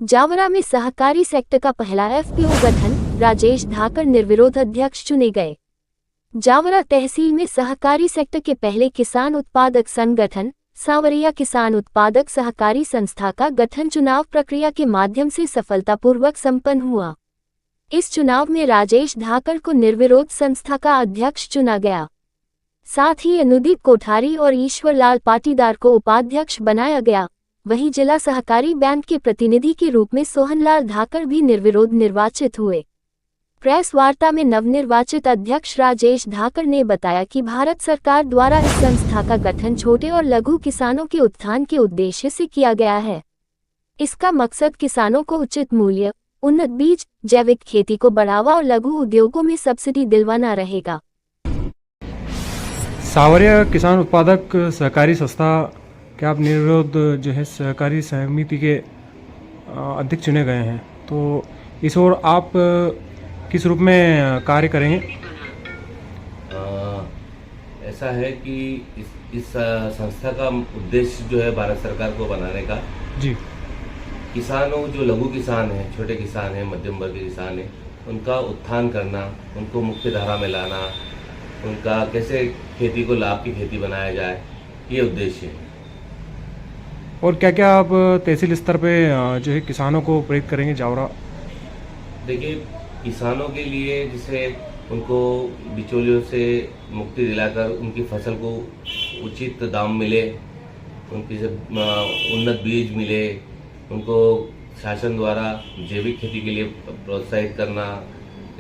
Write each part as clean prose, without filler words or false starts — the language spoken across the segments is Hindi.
जावरा में सहकारी सेक्टर का पहला एफपीओ गठन, राजेश धाकड़ निर्विरोध अध्यक्ष चुने गए। जावरा तहसील में सहकारी सेक्टर के पहले किसान उत्पादक संगठन सांवरिया किसान उत्पादक सहकारी संस्था का गठन चुनाव प्रक्रिया के माध्यम से सफलतापूर्वक संपन्न हुआ। इस चुनाव में राजेश धाकड़ को निर्विरोध संस्था का अध्यक्ष चुना गया। साथ ही अनुदीप कोठारी और ईश्वरलाल पाटीदार को उपाध्यक्ष बनाया गया। वहीं जिला सहकारी बैंक के प्रतिनिधि के रूप में सोहनलाल धाकड़ भी निर्विरोध निर्वाचित हुए। प्रेस वार्ता में नवनिर्वाचित अध्यक्ष राजेश धाकड़ ने बताया कि भारत सरकार द्वारा इस संस्था का गठन छोटे और लघु किसानों के उत्थान के उद्देश्य से किया गया है। इसका मकसद किसानों को उचित मूल्य, उन्नत बीज, जैविक खेती को बढ़ावा और लघु उद्योगों में सब्सिडी दिलवाना रहेगा। सांवरिया किसान उत्पादक सहकारी संस्था के आप निर्विरोध जो है सहकारी समिति के अध्यक्ष चुने गए हैं, तो इस ओर आप किस रूप में कार्य करेंगे? ऐसा है कि इस संस्था का उद्देश्य जो है भारत सरकार को बनाने का जी, किसानों जो लघु किसान हैं, छोटे किसान हैं, मध्यम वर्ग के किसान हैं, उनका उत्थान करना, उनको मुख्य धारा में लाना, उनका कैसे खेती को लाभ की खेती बनाया जाए, ये उद्देश्य है। और क्या क्या आप तहसील स्तर पे जो है किसानों को प्रेरित करेंगे जावरा? देखिए, किसानों के लिए जैसे उनको बिचौलियों से मुक्ति दिलाकर उनकी फसल को उचित दाम मिले, उनकी उन्नत बीज मिले, उनको शासन द्वारा जैविक खेती के लिए प्रोत्साहित करना।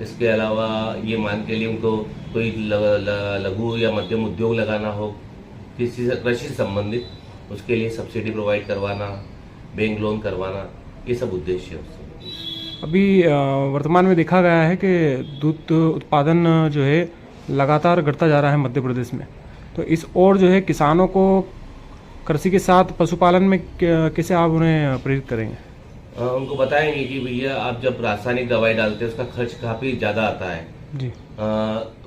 इसके अलावा ये मान के लिए उनको कोई लघु या मध्यम उद्योग लगाना हो, किसी से कृषि संबंधित, उसके लिए सब्सिडी प्रोवाइड करवाना, बैंक लोन करवाना, ये सब उद्देश्य है। अभी वर्तमान में देखा गया है कि दूध उत्पादन जो है लगातार घटता जा रहा है मध्य प्रदेश में, तो इस ओर जो है किसानों को कृषि के साथ पशुपालन में कैसे आप उन्हें प्रेरित करेंगे? उनको बताएंगे कि भैया आप जब रासायनिक दवाई डालते हैं उसका खर्च काफ़ी ज़्यादा आता है जी।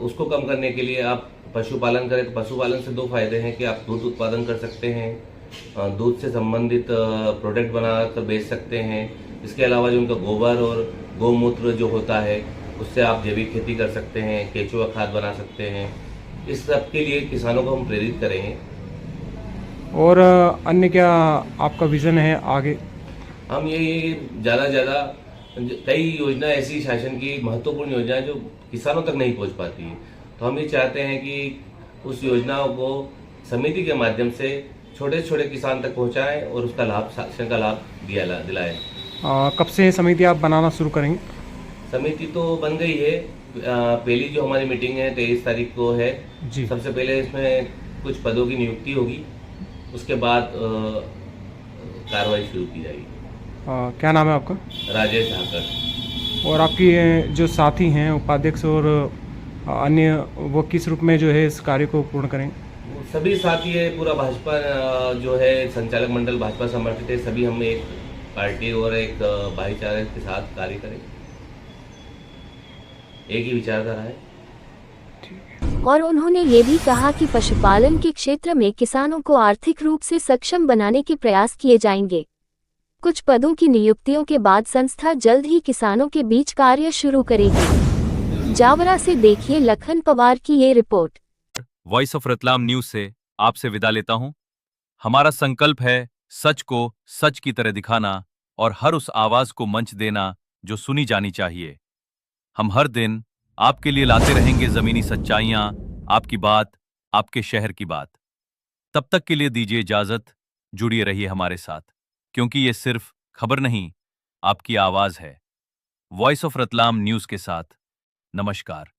उसको कम करने के लिए आप पशुपालन करें, तो पशुपालन से दो फायदे हैं कि आप दूध उत्पादन कर सकते हैं, दूध से संबंधित प्रोडक्ट बनाकर बेच सकते हैं। इसके अलावा जो उनका गोबर और गौमूत्र जो होता है उससे आप जैविक खेती कर सकते हैं, केचुआ खाद बना सकते हैं। इस सब के लिए किसानों को हम प्रेरित करेंगे। और अन्य क्या आपका विजन है आगे? हम ये ज़्यादा से ज़्यादा कई योजना ऐसी शासन की महत्वपूर्ण योजना जो किसानों तक नहीं पहुंच पाती है, तो हम ये चाहते हैं कि उस योजनाओं को समिति के माध्यम से छोटे छोटे किसान तक पहुंचाएं और उसका लाभ, शासन का लाभ दिलाएं। कब से समिति आप बनाना शुरू करेंगे? समिति तो बन गई है। पहली जो हमारी मीटिंग है 23 तारीख को है जी। सबसे पहले इसमें कुछ पदों की नियुक्ति होगी, उसके बाद कार्रवाई शुरू की जाएगी। क्या नाम है आपका? राजेश धाकड़। और आपकी जो साथी हैं उपाध्यक्ष और अन्य, वो किस रूप में जो है इस कार्य को पूर्ण करेंगे? सभी साथी है, पूरा भाजपा जो है संचालक मंडल भाजपा समर्थित है। सभी हम एक पार्टी और एक भाईचारे के साथ कार्य करेंगे, एक ही विचारधारा है। और उन्होंने ये भी कहा कि पशुपालन के क्षेत्र में किसानों को आर्थिक रूप से सक्षम बनाने के प्रयास किए जाएंगे। कुछ पदों की नियुक्तियों के बाद संस्था जल्द ही किसानों के बीच कार्य शुरू करेगी। जावरा से देखिए लखन पवार की ये report. Voice of Ratlam news से आपसे विदा लेता हूं। हमारा संकल्प है सच को सच की तरह दिखाना और हर उस आवाज को मंच देना जो सुनी जानी चाहिए। हम हर दिन आपके लिए लाते रहेंगे जमीनी सच्चाइयां, आपकी बात, आपके शहर की बात। तब तक के लिए दीजिए इजाजत, जुड़िए रहिए हमारे साथ, क्योंकि ये सिर्फ खबर नहीं, आपकी आवाज है। वॉइस ऑफ रतलाम न्यूज के साथ नमस्कार।